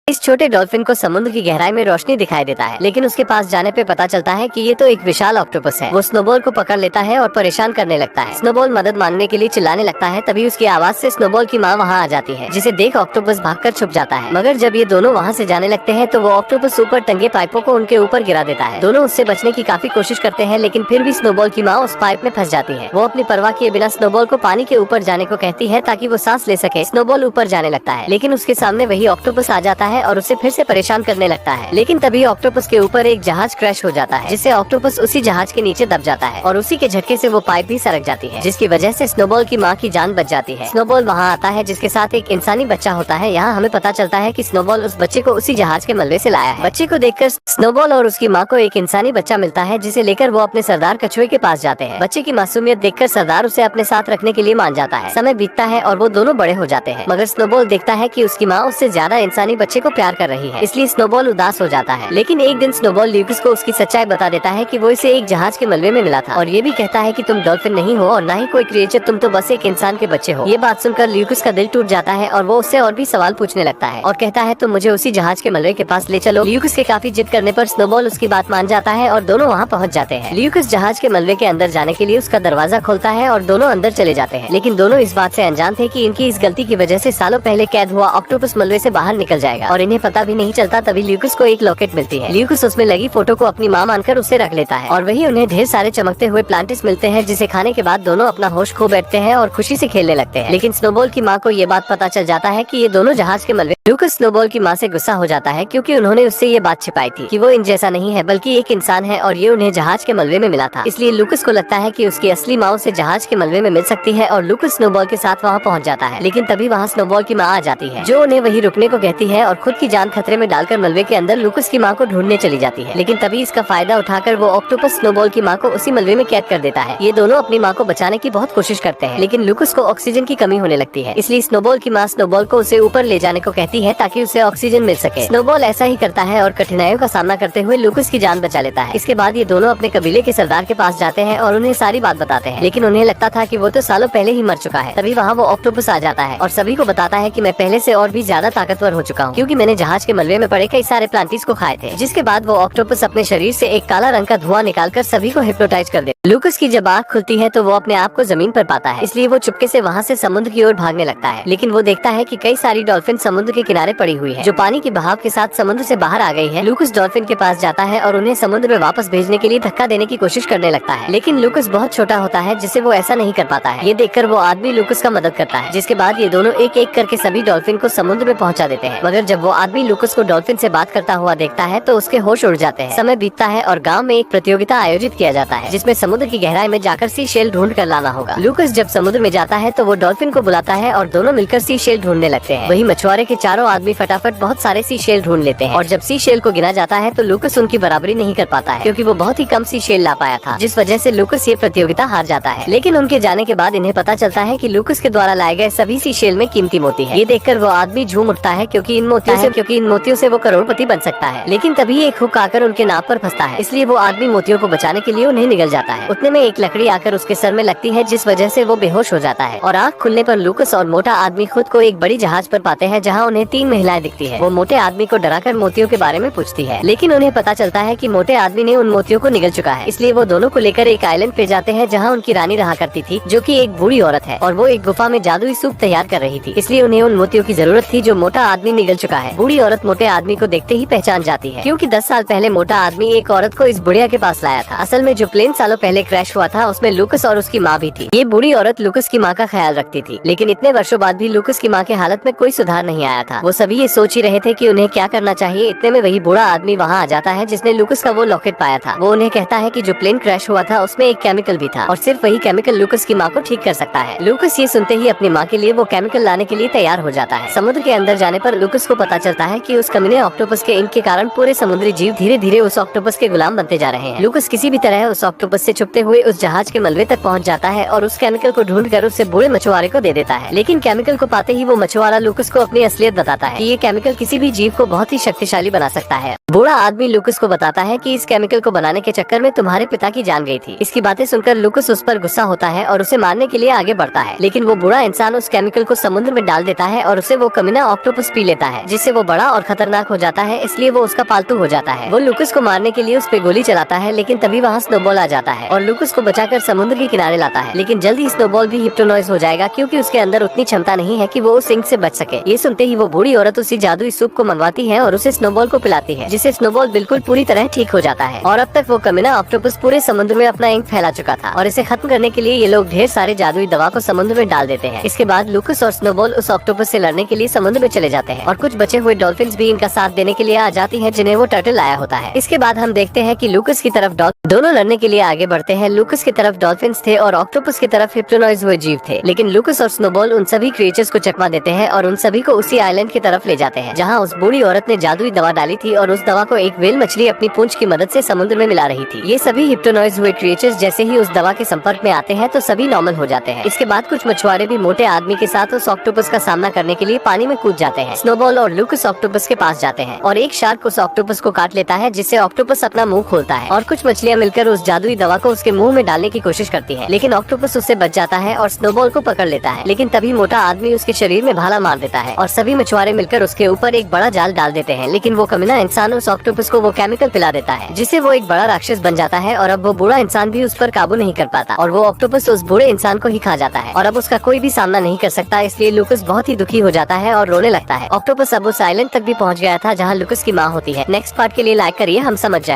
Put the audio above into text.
इस छोटे डॉल्फिन को समुद्र की गहराई में रोशनी दिखाई देता है, लेकिन उसके पास जाने पे पता चलता है कि ये तो एक विशाल ऑक्टोपस है। वो स्नोबॉल को पकड़ लेता है और परेशान करने लगता है। स्नोबॉल मदद मांगने के लिए चिल्लाने लगता है, तभी उसकी आवाज से स्नोबॉल की माँ वहाँ आ जाती है, जिसे देख ऑक्टोपस भागकर छुप जाता है। मगर जब ये दोनों वहाँ से जाने लगते हैं तो वो ऑक्टोपस ऊपर टंगे पाइपों को उनके ऊपर गिरा देता है। दोनों उससे बचने की काफी कोशिश करते हैं, लेकिन फिर भी स्नोबॉल की माँ उस पाइप में फंस जाती है। वो अपनी परवाह किए बिना स्नोबॉल को पानी के ऊपर जाने को कहती है ताकि वो सांस ले सके। स्नोबॉल ऊपर जाने लगता है, लेकिन उसके सामने वही ऑक्टोपस आ जाता है और उसे फिर से परेशान करने लगता है। लेकिन तभी ऑक्टोपस के ऊपर एक जहाज क्रैश हो जाता है, जिससे ऑक्टोपस उसी जहाज के नीचे दब जाता है और उसी के झटके से वो पाइप भी सरक जाती है, जिसकी वजह से स्नोबॉल की माँ की जान बच जाती है। स्नोबॉल वहाँ आता है, जिसके साथ एक इंसानी बच्चा होता है। यहाँ हमें पता चलता है कि स्नोबॉल उस बच्चे को उसी जहाज के मलबे से लाया है। बच्चे को देखकर स्नोबॉल और उसकी माँ को एक इंसानी बच्चा मिलता है, जिसे लेकर वो अपने सरदार कछुए के पास जाते हैं। बच्चे की मासूमियत देखकर सरदार उसे अपने साथ रखने के लिए मान जाता है। समय बीतता है और वो दोनों बड़े हो जाते हैं, मगर स्नोबॉल देखता है कि उसकी माँ उससे ज्यादा इंसानी बच्चे को प्यार कर रही है, इसलिए स्नोबॉल उदास हो जाता है। लेकिन एक दिन स्नोबॉल ल्यूकस को उसकी सच्चाई बता देता है कि वो इसे एक जहाज के मलबे में मिला था, और ये भी कहता है कि तुम डॉल्फिन नहीं हो और न ही कोई क्रिएचर, तुम तो बस एक इंसान के बच्चे हो। ये बात सुनकर ल्यूकस का दिल टूट जाता है और वो उससे और भी सवाल पूछने लगता है और कहता है तुम मुझे उसी जहाज के मलबे के पास ले चलो। ल्यूकस के काफी जिद करने पर स्नोबॉल उसकी बात मान जाता है और दोनों वहाँ पहुँच जाते हैं। ल्यूकस जहाज के मलबे के अंदर जाने के लिए उसका दरवाजा खोलता है और दोनों अंदर चले जाते हैं, लेकिन दोनों इस बात से अनजान थे कि इनकी इस गलती की वजह से सालों पहले कैद हुआ ऑक्टोपस मलबे से बाहर निकल जाएगा और इन्हें पता भी नहीं चलता। तभी ल्यूकस को एक लॉकेट मिलती है। ल्यूकस उसमें लगी फोटो को अपनी माँ मानकर उसे रख लेता है और वही उन्हें ढेर सारे चमकते हुए प्लांटिस मिलते हैं, जिसे खाने के बाद दोनों अपना होश खो बैठते हैं और खुशी से खेलने लगते हैं। लेकिन स्नोबॉल की माँ को ये बात पता चल जाता है कि ये दोनों जहाज के मलबे। लूकस स्नोबॉल की माँ से गुस्सा हो जाता है, क्योंकि उन्होंने उससे ये बात छिपाई थी कि वो इन जैसा नहीं है बल्कि एक इंसान है और ये उन्हें जहाज के मलबे में मिला था। इसलिए लूकस को लगता है कि उसकी असली माँ उसे जहाज के मलबे में मिल सकती है और लूकस स्नोबॉल के साथ वहाँ पहुँच जाता है। लेकिन तभी वहाँ स्नोबॉल की माँ आ जाती है, जो उन्हें वही रुकने को कहती है और खुद की जान खतरे में डालकर मलबे के अंदर लूकस की माँ को ढूंढने चली जाती है। लेकिन तभी इसका फायदा उठाकर वो ऑक्टोपस स्नोबॉल की माँ को उसी मलबे में कैद कर देता है। ये दोनों अपनी माँ को बचाने की बहुत कोशिश करते हैं, लेकिन लूकस को ऑक्सीजन की कमी होने लगती है, इसलिए स्नोबॉल की माँ स्नोबॉल को उसे ऊपर ले जाने को कहती है ताकि उसे ऑक्सीजन मिल सके। स्नोबॉल ऐसा ही करता है और कठिनाइयों का सामना करते हुए लूकस की जान बचा लेता है। इसके बाद ये दोनों अपने कबीले के सरदार के पास जाते हैं और उन्हें सारी बात बताते हैं, लेकिन उन्हें लगता था कि वो तो सालों पहले ही मर चुका है। तभी वहाँ वो ऑक्टोपस आ जाता है और सभी को बताता है कि मैं पहले से और भी ज्यादा ताकतवर हो चुका हूँ, क्योंकि मैंने जहाज के मलबे में पड़े कई सारे प्लांटिस को खाए थे। जिसके बाद वो ऑक्टोपस अपने शरीर से एक काला रंग का धुआं निकालकर सभी को हिप्नोटाइज कर दे। लूकस की जब आँख खुलती है तो वो अपने आप को जमीन पर पाता है, इसलिए वो चुपके से वहाँ से समुद्र की ओर भागने लगता है। लेकिन वो देखता है कि कई सारी डॉल्फिन समुद्र के किनारे पड़ी हुई है, जो पानी के बहाव के साथ समुद्र से बाहर आ गई है। लूकस डॉल्फिन के पास जाता है और उन्हें समुद्र में वापस भेजने के लिए धक्का देने की कोशिश करने लगता है, लेकिन लूकस बहुत छोटा होता है, जिससे वो ऐसा नहीं कर पाता है। ये देखकर वो आदमी लूकस का मदद करता है, जिसके बाद ये दोनों एक एक करके सभी डॉल्फिन को समुद्र में पहुँचा देते हैं। मगर जब वो आदमी लूकस को डॉल्फिन से बात करता हुआ देखता है तो उसके होश उड़ जाते हैं। समय बीतता है और गाँव में एक प्रतियोगिता आयोजित किया जाता है, जिसमें समुद्र की गहराई में जाकर सी शेल ढूंढ कर लाना होगा। लूकस जब समुद्र में जाता है तो वो डॉल्फिन को बुलाता है और दोनों मिलकर सी शेल ढूंढने लगते हैं। वही मछुआरे के चारों आदमी फटाफट बहुत सारे सी शेल ढूंढ लेते हैं और जब सी शेल को गिना जाता है तो लूकस उनकी बराबरी नहीं कर पाता है, क्योंकि वो बहुत ही कम सी शेल ला पाया था, जिस वजह से लूकस ये प्रतियोगिता हार जाता है। लेकिन उनके जाने के बाद इन्हें पता चलता है कि लूकस के द्वारा लाए गए सभी सी शेल में कीमती मोती है। ये देखकर वो आदमी झूम उठता है, क्योंकि इन मोतियों से वो करोड़पति बन सकता है। लेकिन तभी एक हुक आकर उनके नाव पर फंसता है, इसलिए वो आदमी मोतियों को बचाने के लिए उन्हें निगल जाता है। उतने में एक लकड़ी आकर उसके सर में लगती है, जिस वजह से वो बेहोश हो जाता है और आँख खुलने पर लूकस और मोटा आदमी खुद को एक बड़ी जहाज पर पाते हैं, जहाँ उन्हें 3 महिलाएं दिखती है। वो मोटे आदमी को डराकर मोतियों के बारे में पूछती है, लेकिन उन्हें पता चलता है कि मोटे आदमी ने उन मोतियों को निगल चुका है। इसलिए वो दोनों को लेकर एक आइलैंड पे जाते हैं, जहाँ उनकी रानी रहा करती थी, जो कि एक बूढ़ी औरत है, और वो एक गुफा में जादुई सूप तैयार कर रही थी। इसलिए उन्हें उन मोतियों की जरूरत थी जो मोटा आदमी निगल चुका है। बूढ़ी औरत मोटे आदमी को देखते ही पहचान जाती है, क्योंकि 10 साल पहले मोटा आदमी एक औरत को इस बुढ़िया के पास लाया था। असल में जो प्लेन सालों पहले क्रैश हुआ था उसमें लूकस और उसकी माँ भी थी। ये बूढ़ी औरत लूकस की माँ का ख्याल रखती थी, लेकिन इतने वर्षों बाद भी लूकस की माँ की हालत में कोई सुधार नहीं आया था। वो सभी ये सोच ही रहे थे कि उन्हें क्या करना चाहिए। इतने में वही बूढ़ा आदमी वहाँ आ जाता है, जिसने लूकस का वो लॉकेट पाया था। वो उन्हें कहता है कि जो प्लेन क्रैश हुआ था उसमें एक केमिकल भी था और सिर्फ वही केमिकल लूकस की माँ को ठीक कर सकता है। लूकस ये सुनते ही अपनी माँ के लिए वो केमिकल लाने के लिए तैयार हो जाता है। समुद्र के अंदर जाने पर लूकस को पता चलता है कि उस कमीने ऑक्टोपस के इनके कारण पूरे समुद्री जीव धीरे धीरे उस ऑक्टोपस के गुलाम बनते जा रहे हैं। लूकस किसी भी तरह उस ऑक्टोपस से छुपते हुए उस जहाज के मलबे तक पहुँच जाता है और उस केमिकल को ढूंढ कर उससे बूढ़े मछुआरे को दे देता है। लेकिन केमिकल को पाते ही वो मछुआरा लूकस को अपनी असलियत बताता है कि ये केमिकल किसी भी जीव को बहुत ही शक्तिशाली बना सकता है। बूढ़ा आदमी लूकस को बताता है कि इस केमिकल को बनाने के चक्कर में तुम्हारे पिता की जान गई थी। इसकी बातें सुनकर लूकस उस पर गुस्सा होता है और उसे मारने के लिए आगे बढ़ता है, लेकिन वो बूढ़ा इंसान उस केमिकल को समुद्र में डाल देता है और उसे वो कमीना ऑक्टोपस पी लेता है, जिससे वो बड़ा और खतरनाक हो जाता है, इसलिए वो उसका पालतू हो जाता है। वो लूकस को मारने के लिए उस पे गोली चलाता है, लेकिन तभी वहाँ स्नोबॉल आ जाता है और लूकस को बचाकर समुद्र के किनारे लाता है। लेकिन जल्द ही स्नोबॉल भी हिप्नोटाइज हो जाएगा, क्योंकि उसके अंदर उतनी क्षमता नहीं है कि वो उस सिंक से बच सके। ये सुनते ही वो बूढ़ी औरत उसी जादुई सूप को मंगवाती है और उसे स्नोबॉल को पिलाती है, जिससे स्नोबॉल बिल्कुल पूरी तरह ठीक हो जाता है। और अब तक वो कमीना ऑक्टोपस पूरे समुद्र में अपना इंक फैला चुका था और इसे खत्म करने के लिए ये लोग ढेर सारे जादुई दवा को समुद्र में डाल देते हैं। इसके बाद लूकस और स्नोबॉल उस ऑक्टोपस से लड़ने के लिए समुद्र में चले जाते हैं और कुछ बचे हुए डॉल्फिन्स भी इनका साथ देने के लिए आ जाती हैं, जिन्हें वो टर्टल लाया होता है। इसके बाद हम देखते हैं कि लूकस की तरफ दोनों लड़ने के लिए आगे बढ़ते हैं। लूकस की तरफ डॉल्फिन्स थे और ऑक्टोपस की तरफ हिप्नोटाइज हुए जीव थे, लेकिन लूकस और स्नोबॉल उन सभी क्रिएचर्स को चकमा देते हैं और उन सभी को उसी आइलैंड की तरफ ले जाते हैं, जहाँ उस बूढ़ी औरत ने जादुई दवा डाली थी और उस दवा को एक व्हेल मछली अपनी पूंछ की मदद से समुद्र में मिला रही थी। ये सभी हिप्नोटाइज हुए क्रिएचर्स जैसे ही उस दवा के संपर्क में आते हैं तो सभी नॉर्मल हो जाते हैं। इसके बाद कुछ मछुआरे भी मोटे आदमी के साथ उस ऑक्टोपस का सामना करने के लिए पानी में कूद जाते हैं। स्नोबॉल और लूकस ऑक्टोपस के पास जाते हैं और एक शार्क उस ऑक्टोपस को काट लेता है, जिससे ऑक्टोपस अपना मुंह खोलता है और कुछ मछलियां मिलकर उस जादुई दवा को उसके मुंह में डालने की कोशिश करती है, लेकिन ऑक्टोपस उससे बच जाता है और स्नोबॉल को पकड़ लेता है। लेकिन तभी मोटा आदमी उसके शरीर में भाला मार देता है और सभी मछुआरे मिलकर उसके ऊपर एक बड़ा जाल डाल देते हैं, लेकिन वो कमीना इंसान उस ऑक्टोपस को वो केमिकल पिला देता है, जिससे वो एक बड़ा राक्षस बन जाता है और अब वो बूढ़ा इंसान भी उस पर काबू नहीं कर पाता और वो ऑक्टोपस उस बूढ़े इंसान को ही खा जाता है और अब उसका कोई भी सामना नहीं कर सकता। इसलिए लूकस बहुत ही दुखी हो जाता है और रोने लगता है। ऑक्टोपस अब उस आइलैंड तक भी पहुंच गया था जहां लूकस की माँ होती है। नेक्स्ट पार्ट के लिए लाइक करिए, हम समझ जाए।